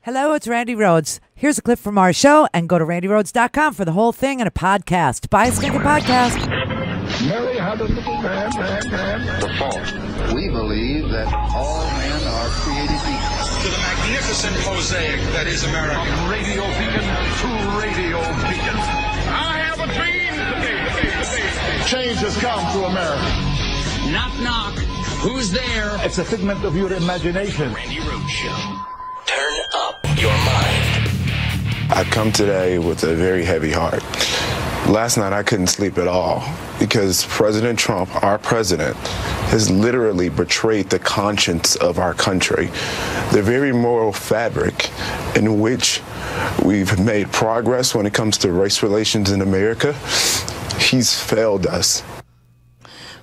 Hello, it's Randi Rhodes. Here's a clip from our show, and go to randyrhodes.com for the whole thing and a podcast. Buy a stinking podcast. Mary had a little man. The fall. We believe that all men are created equal. To the magnificent mosaic that is America. From radio beacon to radio beacon. I have a dream today. Change has come to America. Knock, knock. Who's there? It's a figment of your imagination. Randi Rhodes Show. Turn up your mind. I come today with a very heavy heart. Last night I couldn't sleep at all because President Trump, our president, has literally betrayed the conscience of our country, the very moral fabric in which we've made progress when it comes to race relations in America. He's failed us.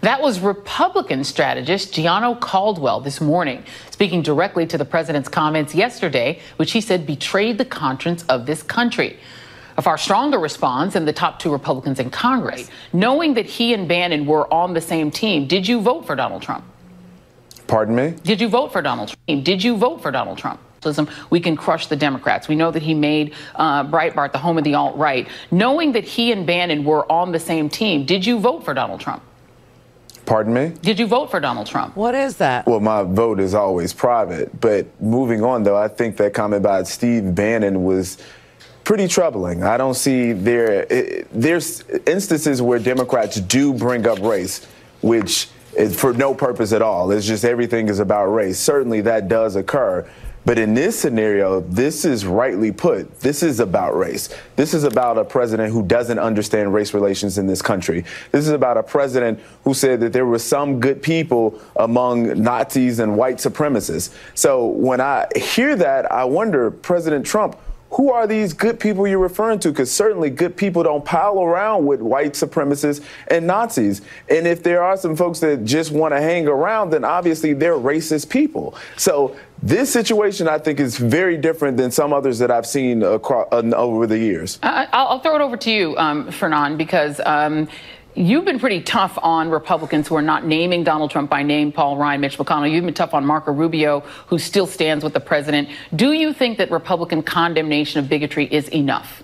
That was Republican strategist Gianno Caldwell this morning, speaking directly to the president's comments yesterday, which he said betrayed the conscience of this country. A far stronger response than the top two Republicans in Congress. Knowing that he and Bannon were on the same team, did you vote for Donald Trump? Pardon me? Did you vote for Donald Trump? Did you vote for Donald Trump? We can crush the Democrats. We know that he made Breitbart the home of the alt-right. Knowing that he and Bannon were on the same team, did you vote for Donald Trump? Pardon me? Did you vote for Donald Trump? What is that? Well, my vote is always private. But moving on, though, I think that comment by Steve Bannon was pretty troubling. I don't see there's instances where Democrats do bring up race, which is for no purpose at all. It's just everything is about race. Certainly that does occur. But in this scenario, this is rightly put. This is about race. This is about a president who doesn't understand race relations in this country. This is about a president who said that there were some good people among Nazis and white supremacists. So when I hear that, I wonder, President Trump, who are these good people you're referring to? Because certainly good people don't pile around with white supremacists and Nazis. And if there are some folks that just want to hang around, then obviously they're racist people. So this situation, I think, is very different than some others that I've seen over the years. I'll throw it over to you, Fernand, because you've been pretty tough on Republicans who are not naming Donald Trump by name, Paul Ryan, Mitch McConnell. You've been tough on Marco Rubio, who still stands with the president. Do you think that Republican condemnation of bigotry is enough?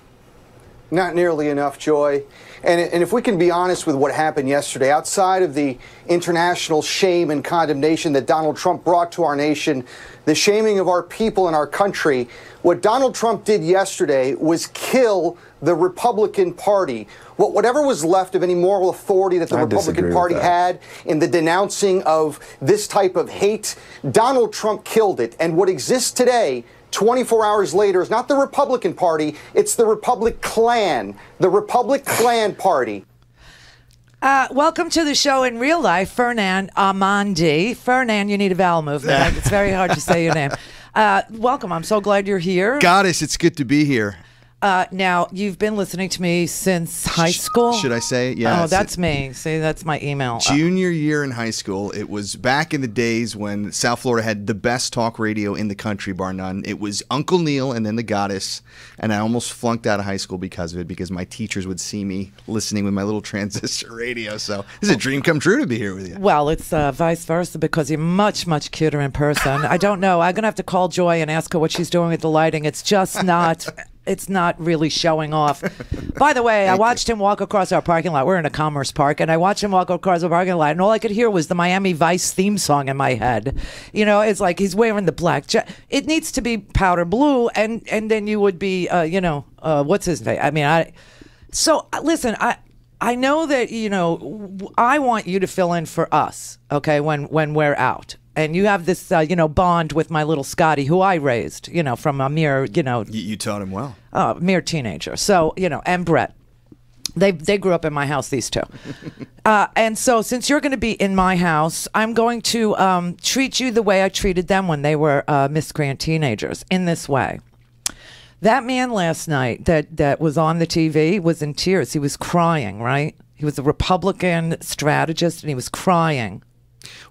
Not nearly enough, Joy. And if we can be honest with what happened yesterday, outside of the international shame and condemnation that Donald Trump brought to our nation, the shaming of our people and our country, what Donald Trump did yesterday was kill the Republican Party. Whatever was left of any moral authority that the Republican Party had in the denouncing of this type of hate, Donald Trump killed it. And what exists today, 24 hours later, is not the Republican Party, it's the Republic Klan, the Republic Klan Party. Welcome to the show in real life, Fernand Amandi. Fernand, you need a vowel movement. It's very hard to say your name. Welcome. I'm so glad you're here. Goddess, it's good to be here. Now, you've been listening to me since high school? Should I say it? Yeah. Oh, that's me. See, that's my email. Junior year in high school. It was back in the days when South Florida had the best talk radio in the country, bar none. It was Uncle Neil and then the Goddess. And I almost flunked out of high school because of it, because my teachers would see me listening with my little transistor radio. So it's a dream come true to be here with you. Well, it's vice versa, because you're much, much cuter in person. I don't know. I'm going to have to call Joy and ask her what she's doing with the lighting. It's just not... It's not really showing off. By the way, I watched him walk across our parking lot. We're in a Commerce Park, and I watched him walk across the parking lot, and all I could hear was the Miami Vice theme song in my head. You know, it's like he's wearing the black jacket. It needs to be powder blue, and then you would be, what's his name? I mean, listen, I know that, I want you to fill in for us, okay, when we're out. And you have this, bond with my little Scotty, who I raised, from a mere, You taught him well. Mere teenager. So, and Brett. They grew up in my house, these two. And so since you're going to be in my house, I'm going to treat you the way I treated them when they were miscreant teenagers, in this way. That man last night that was on the TV was in tears. He was crying, right? He was a Republican strategist, and he was crying.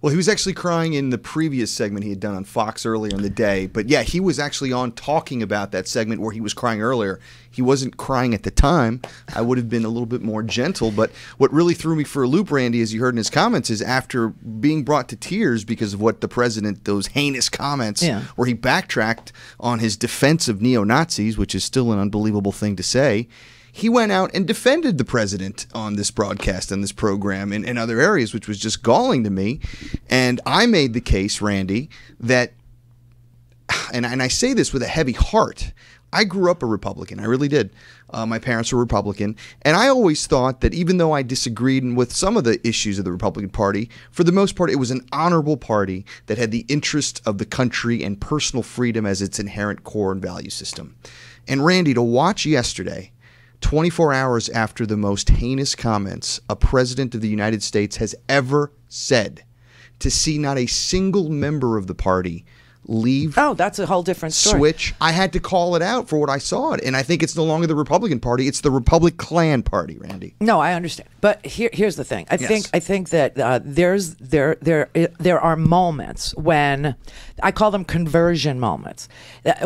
Well, he was actually crying in the previous segment he had done on Fox earlier in the day. But yeah, he was actually on talking about that segment where he was crying earlier. He wasn't crying at the time. I would have been a little bit more gentle. But what really threw me for a loop, Randy, as you heard in his comments, is after being brought to tears because of what the president, those heinous comments, where he backtracked on his defense of neo-Nazis, which is still an unbelievable thing to say. He went out and defended the president on this broadcast, on this program, in other areas, which was just galling to me. And I made the case, Randy, that, and I say this with a heavy heart, I grew up a Republican. I really did. My parents were Republican. And I always thought that even though I disagreed with some of the issues of the Republican Party, for the most part, it was an honorable party that had the interest of the country and personal freedom as its inherent core and value system. And Randy, to watch yesterday, 24 hours after the most heinous comments a president of the United States has ever said, to see not a single member of the party leave. Oh, that's a whole different story. Switch. I had to call it out for what I saw. And I think it's no longer the Republican Party. It's the Republic Klan Party, Randy. No, I understand. But here's the thing. I think that there are moments when I call them conversion moments.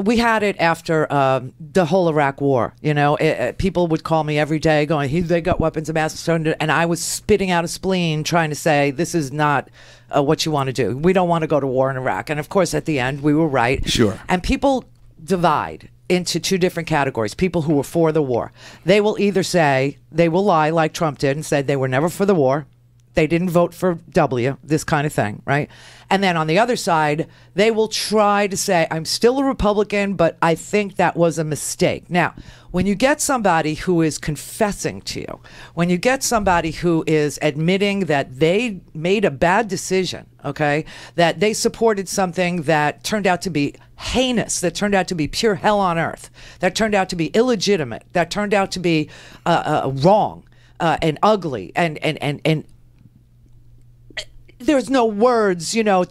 We had it after the whole Iraq War. You know, people would call me every day going, they got weapons of mass destruction, and I was spitting out a spleen trying to say, this is not what you want to do. We don't want to go to war in Iraq. And of course, at the end, we were right. Sure. And people divide into two different categories. People who were for the war. They will either say, they will lie like Trump did and say they were never for the war. They didn't vote for W, this kind of thing, right? And then on the other side, they will try to say, I'm still a Republican, but I think that was a mistake. Now, when you get somebody who is confessing to you, when you get somebody who is admitting that they made a bad decision, okay, that they supported something that turned out to be heinous, that turned out to be pure hell on earth, that turned out to be illegitimate, that turned out to be wrong and ugly and there's no words, you know,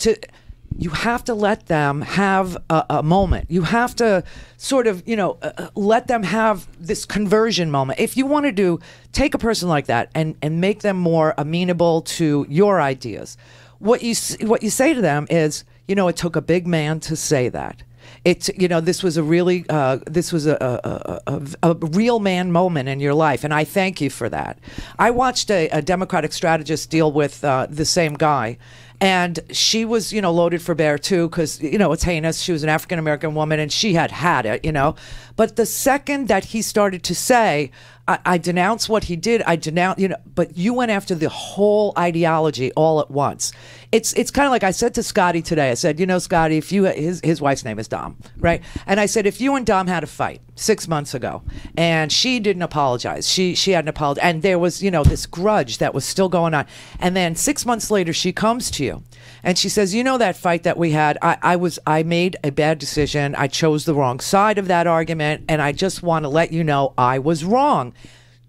you have to let them have a moment. You have to sort of, you know, let them have this conversion moment. If you wanted to take a person like that and make them more amenable to your ideas, what you say to them is, you know, it took a big man to say that. It's, you know, this was a really, this was a real man moment in your life, and I thank you for that. I watched a Democratic strategist deal with the same guy, and she was, you know, loaded for bear too, because, you know, it's heinous. She was an African-American woman, and she had it, you know. But the second that he started to say, I denounce what he did, I denounce, you know, but you went after the whole ideology all at once. It's kind of like I said to Scotty today. I said, you know, Scotty, if you, his wife's name is Dom, right? And I said, if you and Dom had a fight 6 months ago and she didn't apologize, she hadn't apologized, and there was, you know, this grudge that was still going on, and then 6 months later she comes to you and she says, you know, that fight that we had, I made a bad decision. I chose the wrong side of that argument, and I just want to let you know I was wrong.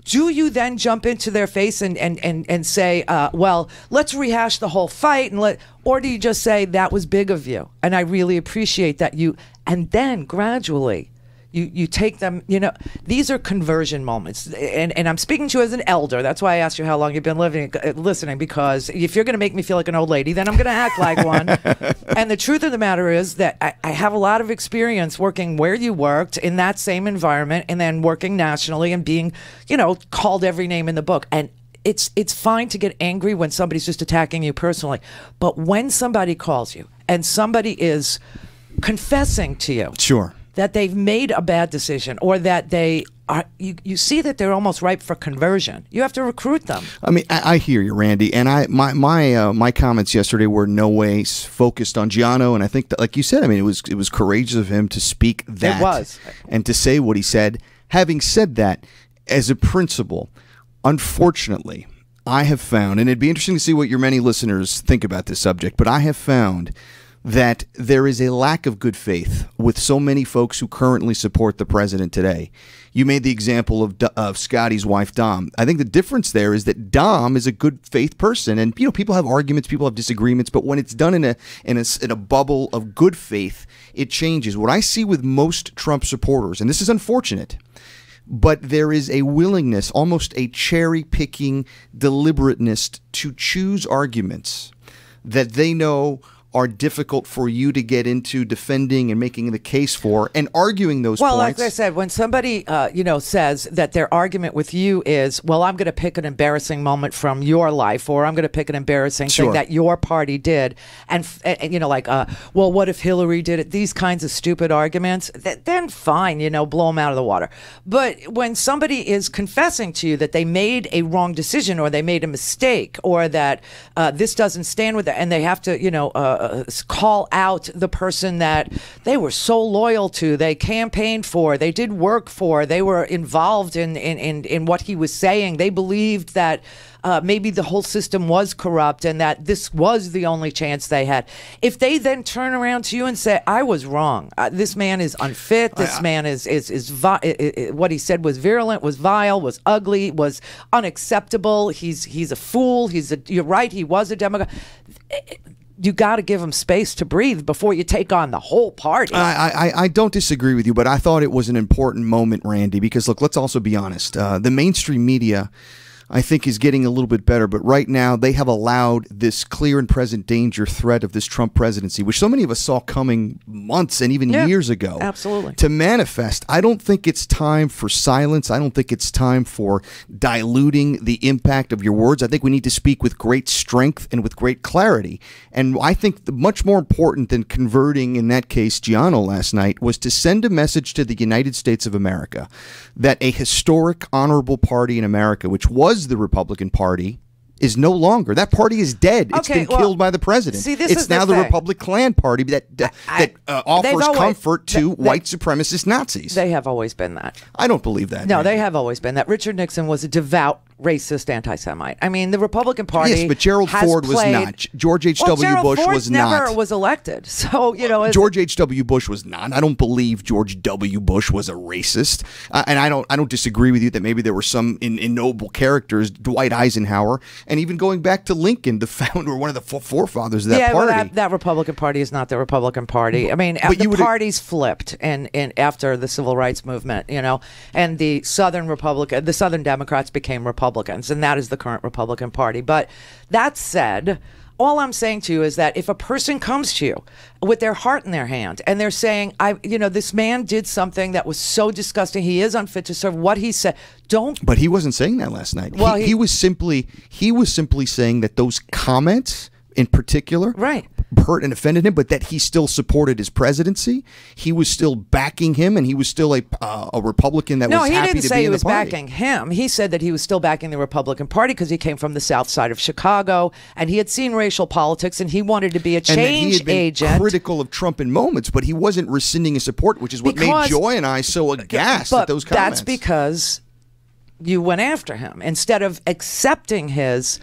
Do you then jump into their face and say, well, let's rehash the whole fight, or do you just say, that was big of you, and I really appreciate that you, and then gradually you take them, you know, these are conversion moments. And I'm speaking to you as an elder. That's why I asked you how long you've been listening, because if you're going to make me feel like an old lady, then I'm going to act like one. And the truth of the matter is that I have a lot of experience working where you worked in that same environment, and then working nationally and being, you know, called every name in the book. And it's fine to get angry when somebody's just attacking you personally. But when somebody calls you and somebody is confessing to you, sure, that they've made a bad decision, or that they are, you see that they're almost ripe for conversion, you have to recruit them. I mean, I hear you, Randy, and my comments yesterday were no way focused on Giano, and I think that, like you said, I mean, it was courageous of him to speak that. It was. And to say what he said. Having said that, as a principle, unfortunately, I have found, and it'd be interesting to see what your many listeners think about this subject, but I have found that there is a lack of good faith with so many folks who currently support the president today. You made the example of Scotty's wife, Dom. I think the difference there is that Dom is a good faith person, and you know, people have arguments, people have disagreements, but when it's done in a bubble of good faith, it changes. What I see with most Trump supporters, and this is unfortunate, but there is a willingness, almost a cherry-picking deliberateness to choose arguments that they know are difficult for you to get into defending and making the case for and arguing those points. Well, like I said, when somebody, says that their argument with you is, well, I'm going to pick an embarrassing moment from your life, or I'm going to pick an embarrassing thing that your party did, and well, what if Hillary did it? These kinds of stupid arguments, then fine, blow them out of the water. But when somebody is confessing to you that they made a wrong decision, or they made a mistake, or that this doesn't stand with it, and they have to, call out the person that they were so loyal to, they campaigned for, they did work for, they were involved in what he was saying. They believed that maybe the whole system was corrupt and that this was the only chance they had. If they then turn around to you and say, I was wrong, this man is unfit, this man is what he said was virulent, was vile, was ugly, was unacceptable, he's a fool, you're right, he was a Democrat. You got to give him space to breathe before you take on the whole party. I don't disagree with you, but I thought it was an important moment, Randy, because, look, let's also be honest. The mainstream media, I think, is getting a little bit better, but right now they have allowed this clear and present danger threat of this Trump presidency, which so many of us saw coming months and even years ago, absolutely, to manifest. I don't think it's time for silence. I don't think it's time for diluting the impact of your words. I think we need to speak with great strength and with great clarity. And I think much more important than converting, in that case, Giano last night, was to send a message to the United States of America that a historic, honorable party in America, which was the Republican Party, is no longer. That party is dead. It's been killed by the president. See, it's now the Republican Party that offers comfort to white supremacist Nazis. They have always been that. I don't believe that. No, they have always been that. Richard Nixon was a devout racist anti-Semite. I mean, the Republican Party. Yes, but Gerald Ford was not. George H.W. Bush was not. Never was elected. So George H.W. Bush was not. I don't believe George W. Bush was a racist, and I don't disagree with you that maybe there were some noble characters, Dwight Eisenhower, and even going back to Lincoln, the founder, one of the forefathers of that party. Well, that Republican Party is not the Republican Party. I mean, the parties flipped and after the Civil Rights Movement, and the Southern Democrats became Republicans, and that is the current Republican Party. But that said, all I'm saying to you is that if a person comes to you with their heart in their hand and they're saying, this man did something that was so disgusting, he is unfit to serve, what he said, don't. But he wasn't saying that last night. Well, he was simply saying that those comments in particular hurt and offended him, but that he still supported his presidency. He was still backing him, and he was still a Republican that was happy to be in the party. No, he didn't say he was backing him. He said that he was still backing the Republican Party because he came from the South Side of Chicago, and he had seen racial politics, and he wanted to be a change agent. Critical of Trump in moments, but he wasn't rescinding his support, which is what made Joy and I so aghast at those comments. That's because you went after him instead of accepting his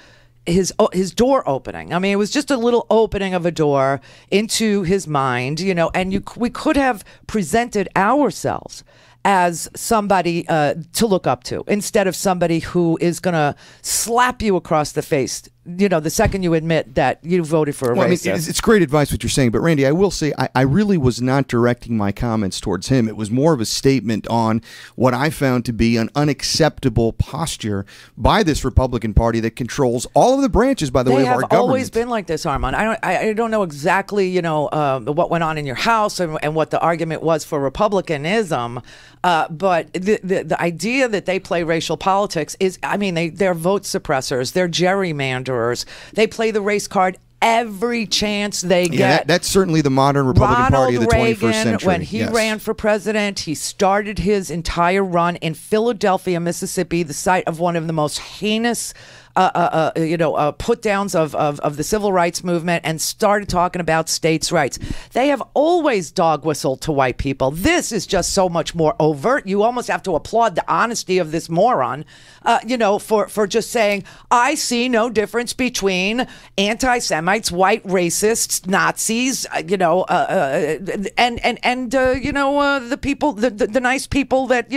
door opening. I mean, it was just a little opening of a door into his mind, and we could have presented ourselves as somebody to look up to instead of somebody who is going to slap you across the face the second you admit that you voted for a racist. I mean, it's great advice what you're saying, but Randy, I will say I really was not directing my comments towards him. It was more of a statement on what I found to be an unacceptable posture by this Republican Party that controls all of the branches, by the way, of our government. They have always been like this, Armand. I don't know exactly, what went on in your house and what the argument was for Republicanism, but the idea that they play racial politics is, they're vote suppressors, they're gerrymanderers. They play the race card every chance they get. Yeah, that's certainly the modern Republican Party of the 21st century. When he ran for president, he started his entire run in Philadelphia, Mississippi, the site of one of the most heinous put downs of the civil rights movement, and started talking about states' rights. They have always dog whistled to white people. This is just so much more overt. You almost have to applaud the honesty of this moron, for just saying, I see no difference between anti-Semites, white racists, Nazis, and the people, the nice people that,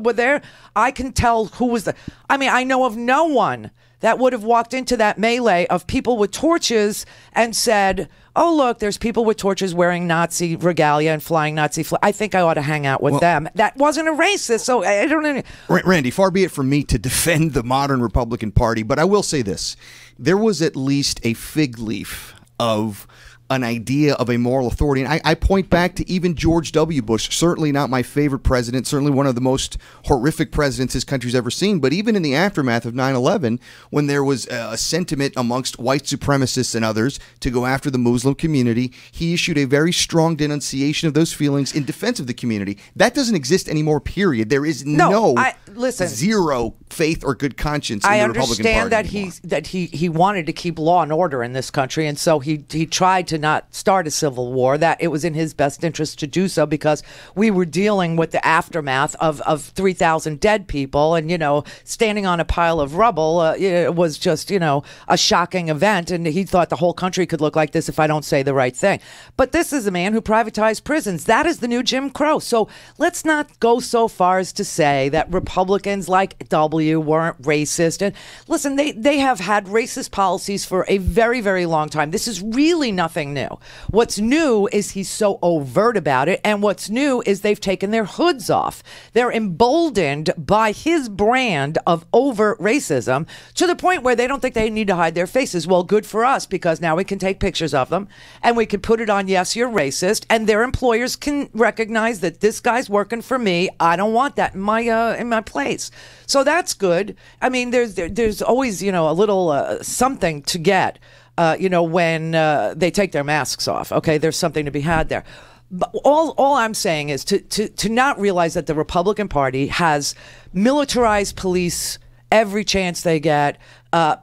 were there. I can tell who was I know of no one that would have walked into that melee of people with torches and said, oh, look, there's people with torches wearing Nazi regalia and flying Nazi flag. I think I ought to hang out with them. That wasn't a racist, so I don't know. Randy, far be it from me to defend the modern Republican Party, but I will say this. There was at least a fig leaf of an idea of a moral authority. And I point back to even George W. Bush, certainly not my favorite president, certainly one of the most horrific presidents this country's ever seen. But even in the aftermath of 9/11, when there was a sentiment amongst white supremacists and others to go after the Muslim community, he issued a very strong denunciation of those feelings in defense of the community. That doesn't exist anymore, period. There is zero faith or good conscience in the Republican Party. I understand that he wanted to keep law and order in this country, and so he tried to not start a civil war, that it was in his best interest to do so because we were dealing with the aftermath of 3,000 dead people, and, standing on a pile of rubble it was just, a shocking event, and he thought the whole country could look like this if I don't say the right thing. But this is a man who privatized prisons. That is the new Jim Crow. So let's not go so far as to say that Republicans like W weren't racist. And listen, they have had racist policies for a very, very long time. This is really nothing new. What's new is he's so overt about it, and what's new is they've taken their hoods off. They're emboldened by his brand of overt racism to the point where they don't think they need to hide their faces. Well, good for us, because now we can take pictures of them and we can put it on Yes, You're Racist, and their employers can recognize that this guy's working for me. I don't want that in my place. So that's good. I mean, there's always, a little something to get. When they take their masks off. Okay, there's something to be had there. But all I'm saying is to not realize that the Republican Party has militarized police every chance they get,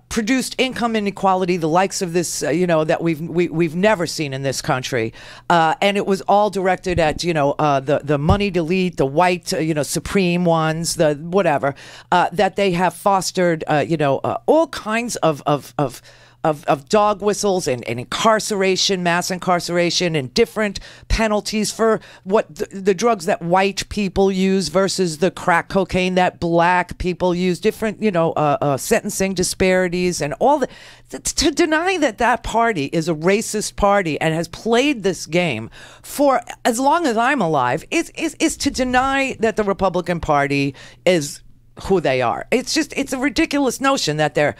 produced income inequality, the likes of this, that we've never seen in this country, and it was all directed at the moneyed elite, the white supreme ones, the whatever, that they have fostered all kinds of dog whistles and incarceration, mass incarceration, and different penalties for what the drugs that white people use versus the crack cocaine that black people use, different, sentencing disparities and all that. To deny that party is a racist party and has played this game for as long as I'm alive is to deny that the Republican Party is who they are. It's a ridiculous notion that they're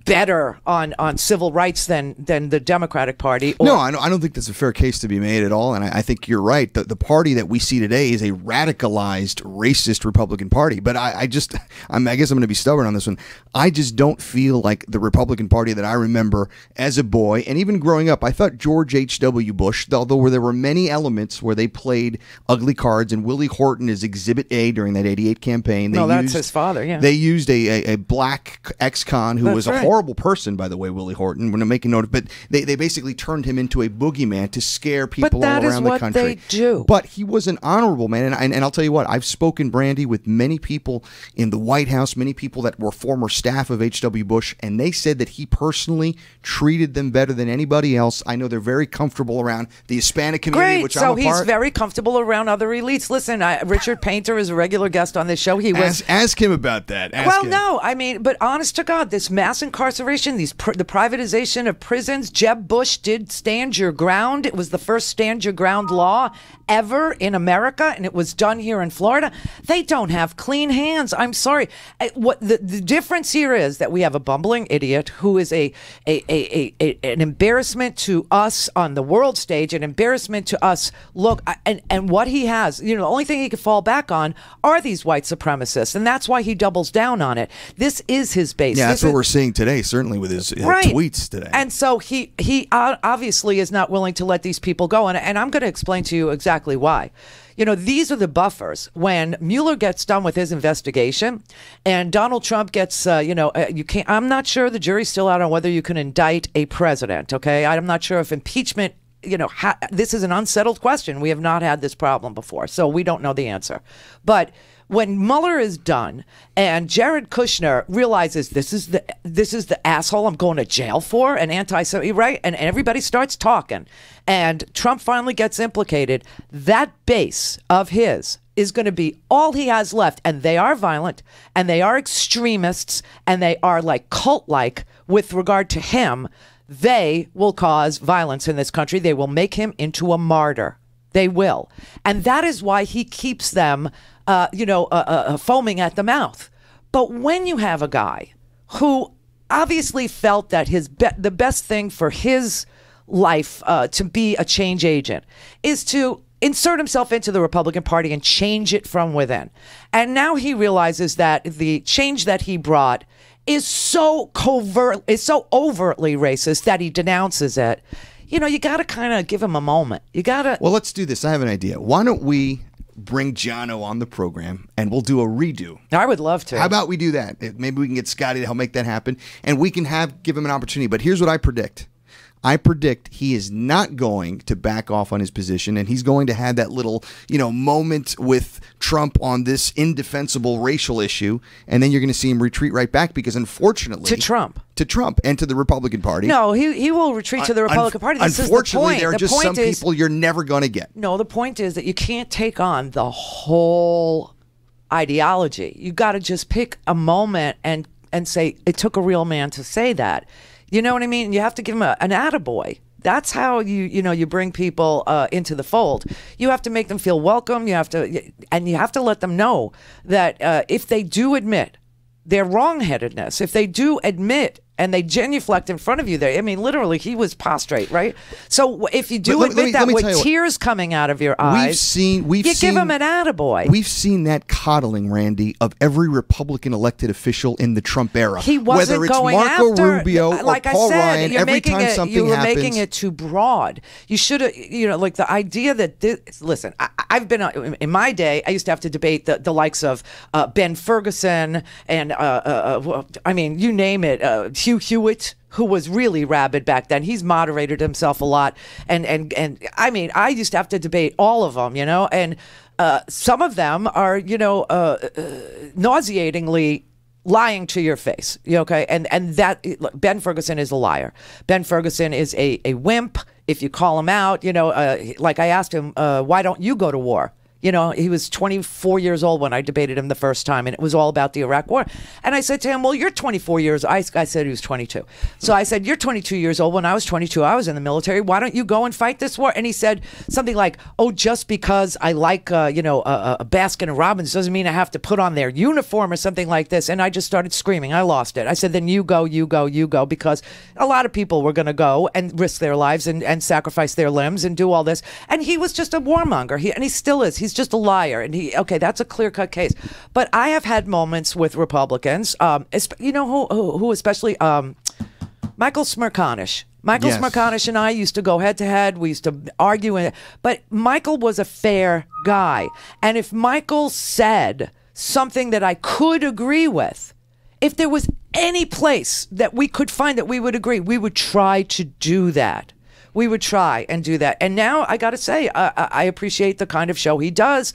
better on civil rights than the Democratic Party. No, I don't think that's a fair case to be made at all. And I think you're right. The party that we see today is a radicalized, racist Republican Party. But I guess I'm going to be stubborn on this one. I just don't feel like the Republican Party that I remember as a boy and even growing up. I thought George H.W. Bush, although there were many elements where they played ugly cards, and Willie Horton is Exhibit A during that '88 campaign. That's his father, yeah. They used a black ex-con who was a horrible person, by the way, Willie Horton, when I'm making note of, but they basically turned him into a boogeyman to scare people all around the country. But that is what they do. But he was an honorable man, and I'll tell you what, I've spoken, Brandy, with many people in the White House, many people that were former staff of H.W. Bush, and they said that he personally treated them better than anybody else. I know they're very comfortable around the Hispanic community, which I'm a part. So he's very comfortable around other elites. Listen, Richard Painter is a regular guest on this show. He was ask him about that. No, I mean, but honest to God, this mass incarceration, the privatization of prisons, Jeb Bush did stand your ground. It was the first stand your ground law ever in America, and it was done here in Florida. They don't have clean hands. I'm sorry. What the difference here is that we have a bumbling idiot who is an embarrassment to us on the world stage, an embarrassment to us. Look, and what he has, the only thing he can fall back on are these white supremacists, and that's why he doubles down on it. This is his base. Yeah, that's what we're seeing today, certainly with his tweets today. And so he obviously is not willing to let these people go, and I'm going to explain to you exactly why. These are the buffers. When Mueller gets done with his investigation and Donald Trump gets, you can't, I'm not sure the jury's still out on whether you can indict a president, okay? I'm not sure if impeachment, this is an unsettled question. We have not had this problem before, so we don't know the answer. But when Mueller is done and Jared Kushner realizes this is the asshole I'm going to jail for, an anti-Semite, right? And everybody starts talking, and Trump finally gets implicated, that base of his is going to be all he has left. And they are violent, and they are extremists, and they are like cult-like with regard to him. they will cause violence in this country. They will make him into a martyr. They will. And that is why he keeps them, foaming at the mouth. But when you have a guy who obviously felt that the best thing for his life to be a change agent is to insert himself into the Republican Party and change it from within. And now he realizes that the change that he brought is so overtly racist that he denounces it. You know, you got to kind of give him a moment. You got to. Well, let's do this. I have an idea. Why don't we bring Jono on the program and we'll do a redo? I would love to. How about we do that? Maybe we can get Scotty to help make that happen, and we can give him an opportunity. But here's what I predict. I predict he is not going to back off on his position, and he's going to have that little, moment with Trump on this indefensible racial issue, and then you're going to see him retreat right back because, unfortunately, to Trump and to the Republican Party. No, he will retreat to the Republican Party. This unfortunately, is the point. there are just some people you're never going to get. No, the point is that you can't take on the whole ideology. You got to just pick a moment and say it took a real man to say that. You know what I mean? You have to give him an attaboy. That's how you bring people into the fold. You have to make them feel welcome. You have to let them know that if they do admit their wrongheadedness, if they do admit and they genuflect in front of you there, I mean, literally, he was prostrate, right? So if you do admit that with tears coming out of your eyes, you give him an attaboy. We've seen that coddling, Randy, of every Republican elected official in the Trump era. He wasn't whether it's going Marco after, Rubio or Paul Ryan, every time something happens. You were making it too broad. You should have, like the idea that listen, I've been, in my day, I used to have to debate the likes of Ben Ferguson and, I mean, you name it, Hugh Hewitt, who was really rabid back then. He's moderated himself a lot. And I mean, I used to have to debate all of them, and some of them are, nauseatingly lying to your face. Okay. And that Ben Ferguson is a liar. Ben Ferguson is a wimp. If you call him out, like I asked him, why don't you go to war? He was 24 years old when I debated him the first time, and it was all about the Iraq War. And I said to him, well, you're 24 years. I said he was 22. So I said, you're 22 years old. When I was 22, I was in the military. Why don't you go and fight this war? And he said something like, oh, just because I like, Baskin and Robbins doesn't mean I have to put on their uniform or something like this. And I just started screaming. I lost it. I said, then you go, because a lot of people were going to go and risk their lives and sacrifice their limbs and do all this. And he was just a warmonger. And he still is. He's just a liar. And that's a clear-cut case. But I have had moments with Republicans, who especially Michael Smerconish. Michael Smerconish and I used to go head-to-head. We used to argue. But Michael was a fair guy. And if Michael said something that I could agree with, if there was any place that we could find that we would agree, we would try to do that. We would try and do that. And now I got to say, I appreciate the kind of show he does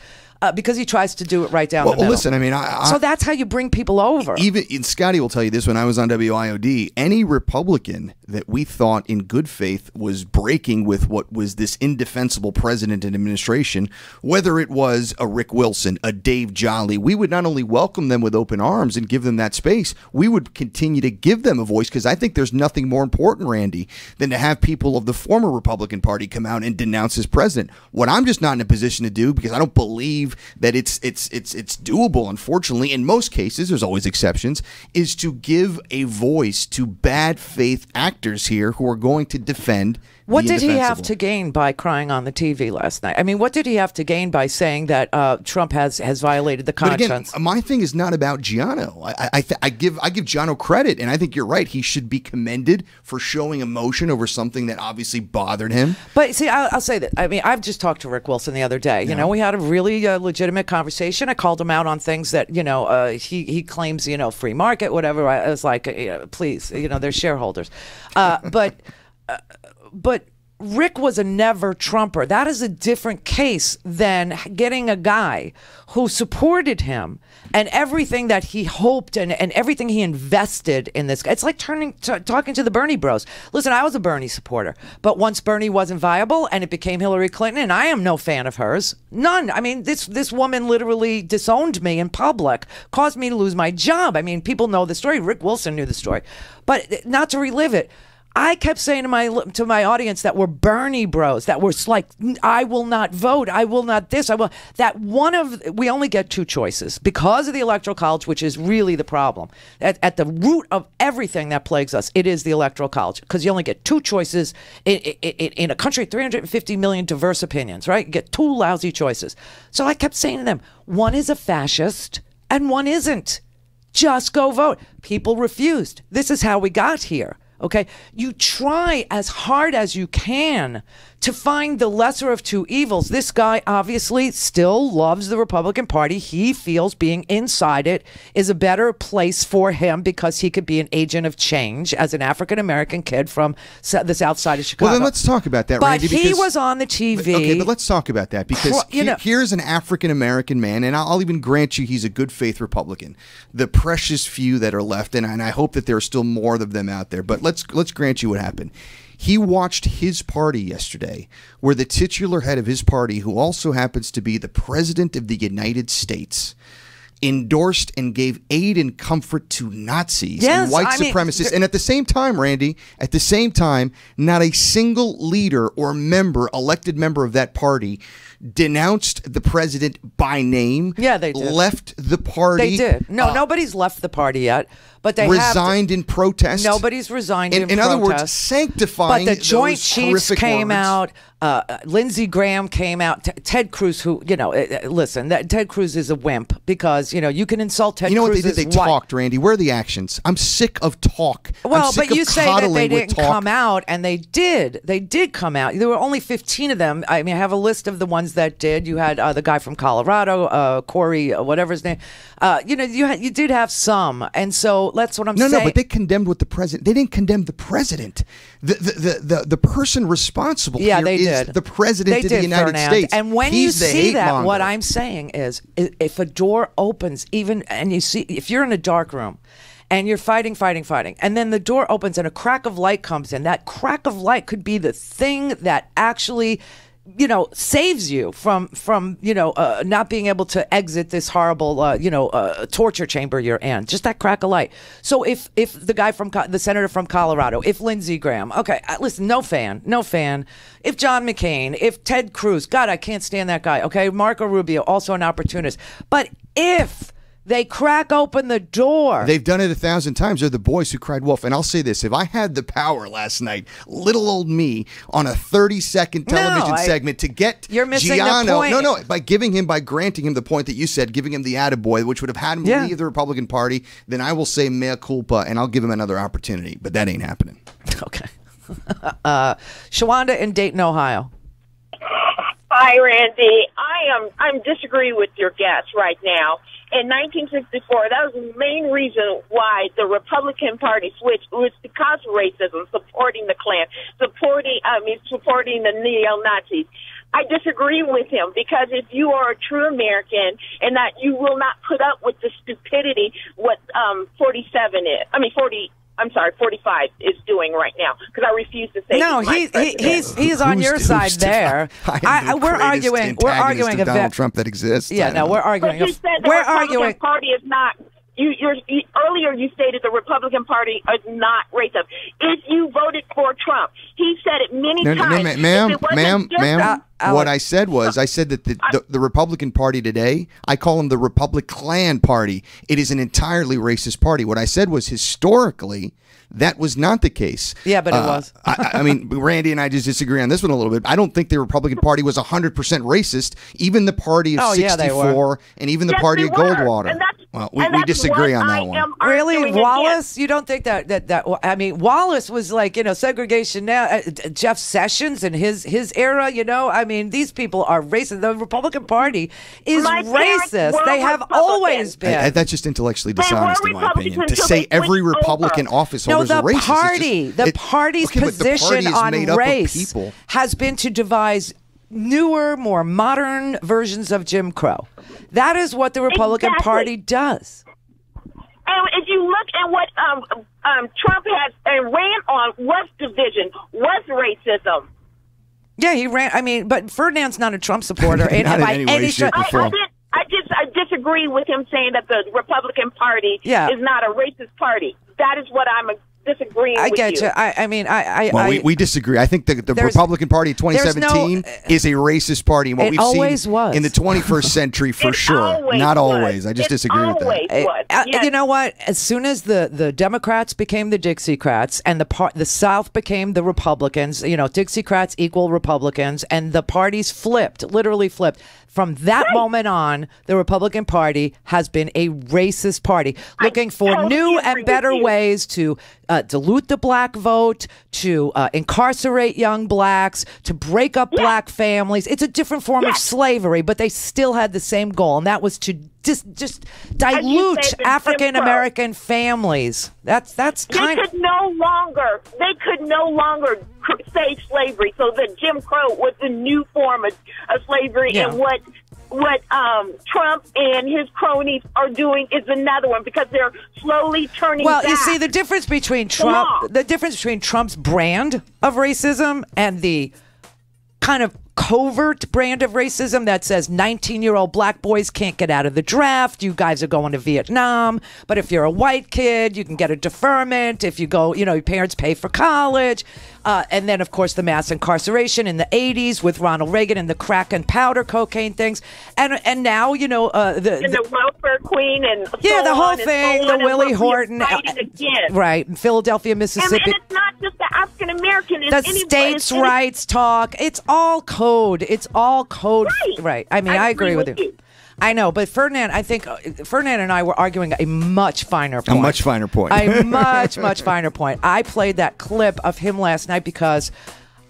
because he tries to do it right down the middle. Listen, I mean, so that's how you bring people over. Even Scotty will tell you this, when I was on WIOD, any Republican that we thought in good faith was breaking with what was this indefensible president and administration, whether it was a Rick Wilson, a Dave Jolly, we would not only welcome them with open arms and give them that space, we would continue to give them a voice, because I think there's nothing more important, Randy, than to have people of the former Republican Party come out and denounce his president. What I'm just not in a position to do, because I don't believe that it's doable, unfortunately, in most cases, there's always exceptions, is to give a voice to bad faith actors here who are going to defend What did he have to gain by crying on the TV last night? I mean, what did he have to gain by saying that Trump has violated the conscience? But again, my thing is not about Giano. I give Giano credit, and I think you're right. He should be commended for showing emotion over something that obviously bothered him. But see, I'll say that. I mean, I've just talked to Rick Wilson the other day. You know, we had a really legitimate conversation. I called him out on things that, he claims, free market, whatever. I was like, please, they're shareholders. But Rick was a never Trumper. That is a different case than getting a guy who supported him and everything that he hoped and everything he invested in this guy. It's like talking to the Bernie bros. Listen, I was a Bernie supporter, but once Bernie wasn't viable and it became Hillary Clinton, and I am no fan of hers, none. I mean, this woman literally disowned me in public, caused me to lose my job. I mean, people know the story. Rick Wilson knew the story. But not to relive it, I kept saying to my audience that we're Bernie bros, that we're like, I will not vote, I will not this, I will that. We only get two choices because of the Electoral College, which is really the problem. At the root of everything that plagues us, it is the Electoral College, because you only get two choices in a country of 350 million diverse opinions, right? You get two lousy choices. So I kept saying to them, one is a fascist and one isn't. Just go vote. People refused. This is how we got here. Okay, you try as hard as you can to find the lesser of two evils. This guy obviously still loves the Republican Party. He feels being inside it is a better place for him because he could be an agent of change as an African-American kid from the south side of Chicago. Well, then let's talk about that, but Randy. He was on the TV. Okay, but let's talk about that because here's an African-American man, and I'll even grant you he's a good faith Republican. The precious few that are left, and I hope that there are still more of them out there, but let's grant you what happened. He watched his party yesterday, where the titular head of his party, who also happens to be the President of the United States, endorsed and gave aid and comfort to Nazis and white supremacists. And at the same time, Randy, at the same time, not a single leader or elected member of that party denounced the president by name. Yeah, they did. Left the party. They did. No, nobody's left the party yet. But they resigned in protest. Nobody's resigned in protest. In other words, sanctifying. But the Joint Chiefs came words. out. Lindsey Graham came out. Ted Cruz, who listen, Ted Cruz is a wimp because you can insult Ted Cruz. You know what they did? They talked, Randy. Where are the actions? I'm sick of talk. Well, I'm sick but you of say that they with didn't talk. come out, and they did. They did come out. There were only 15 of them. I mean, I have a list of the ones that did. You had the guy from Colorado, Corey, whatever his name. You did have some, and so that's what I'm saying. No, but they condemned what the president. They didn't condemn the president. The person responsible here is the president of the United Fernand. States. And when He's you the see that, hate-monger. what I'm saying is, if a door opens, and you see, if you're in a dark room, and you're fighting, and then the door opens and a crack of light comes in, that crack of light could be the thing that actually saves you from not being able to exit this horrible torture chamber you're in. Just that crack of light. So if the guy the senator from Colorado, if Lindsey Graham, okay, listen, no fan. If John McCain, if Ted Cruz, God, I can't stand that guy. Okay, Marco Rubio, also an opportunist. But if they crack open the door. They've done it 1,000 times. They're the boys who cried wolf. And I'll say this. If I had the power last night, little old me, on a 30-second television segment to get you're missing Giano, the point. by granting him the point that you said, giving him the attaboy, which would have had him leave the Republican Party, then I will say mea culpa, and I'll give him another opportunity. But that ain't happening. Okay. Shawanda in Dayton, Ohio. Hi, Randy. I'm disagreeing with your guest right now. In 1964, that was the main reason why the Republican Party switched. It was because of racism, supporting the Klan, supporting the neo-Nazis. I disagree with him because if you are a true American and that you will not put up with the stupidity what 45 is doing right now, because I refuse to say. No, he's on your side there. We're arguing Donald Trump that exists. Yeah, no, we're arguing. But you said the Republican Party is not. Earlier you stated the Republican Party is not racist. If you voted for Trump, he said it many times. Ma'am. What I said was, I said that the Republican Party today, I call them the Republican Party. It is an entirely racist party. What I said was, historically, that was not the case. Yeah, but it was. I mean, Randy and I just disagree on this one a little bit. I don't think the Republican Party was 100% racist. Even the party of 64 and even the party of Goldwater. Well, we disagree on that one. Really, Wallace? You don't think that? I mean, Wallace was like, segregation now. Jeff Sessions and his era. I mean, these people are racist. The Republican Party is racist. They have always been. That's just intellectually dishonest, in my opinion. To say every Republican office holder is a racist. The party's position on race has been to devise newer, more modern versions of Jim Crow. That is what the Republican Party does. And if you look at what Trump has and ran on, was division, was racism. Yeah, he ran. I mean, but Fernand's not a Trump supporter. Not in any way, shape, or form. I disagree with him saying that the Republican Party is not a racist party. That is what I'm disagreeing I with get you. I mean, we disagree. I think the Republican Party in 2017 is a racist party. And what we've seen in the 21st century, for sure. Not always. I just disagree with that. You know what? As soon as the Democrats became the Dixiecrats and the South became the Republicans, you know, Dixiecrats equal Republicans, and the parties flipped, literally flipped. From that moment on, the Republican Party has been a racist party, looking for new and better ways to dilute the black vote, to incarcerate young blacks, to break up black families. It's a different form of slavery, but they still had the same goal, and that was to just dilute African American families. That's kind of. They could no longer say slavery. So the Jim Crow was the new form of slavery, and what Trump and his cronies are doing is another one, because they're slowly turning back. You see, the difference between Trump's brand of racism and the kind of covert brand of racism that says 19-year-old black boys can't get out of the draft. You guys are going to Vietnam. But if you're a white kid, you can get a deferment. If you go, you know, your parents pay for college. And then, of course, the mass incarceration in the 80s with Ronald Reagan and the crack and powder cocaine things. And now, you know, the welfare queen and the whole thing, the Willie Horton. Right. In Philadelphia, Mississippi. And it's not just the African American. The states' rights talk. It's all code. It's all code. Right. I mean, I agree with you. I know, but Fernand, I think Fernand and I were arguing a much finer point. A much finer point. A much, much finer point. I played that clip of him last night because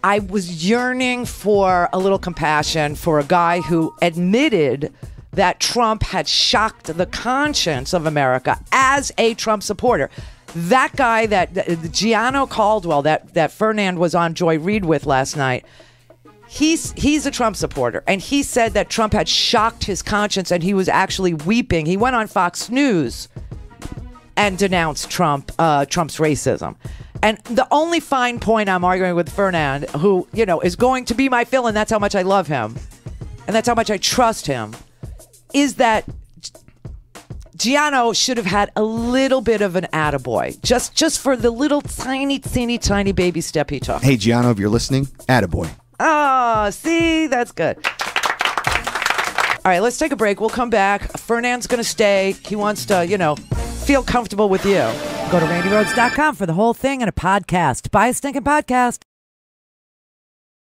I was yearning for a little compassion for a guy who admitted that Trump had shocked the conscience of America as a Trump supporter. That guy, that Gianno Caldwell, that Fernand was on Joy Reid with last night, he's a Trump supporter, and he said that Trump had shocked his conscience and he was actually weeping. He went on Fox News and denounced Trump's racism. And the only fine point I'm arguing with Fernand, who, you know, is going to be my fill, and that's how much I love him, and that's how much I trust him, is that Gianno should have had a little bit of an attaboy, just for the little tiny baby step he took. Hey, Gianno, if you're listening, attaboy. Oh, see, that's good. All right, let's take a break. We'll come back. Fernand's going to stay. He wants to, you know, feel comfortable with you. Go to RandiRhodes.com for the whole thing and a podcast. Buy a stinking podcast.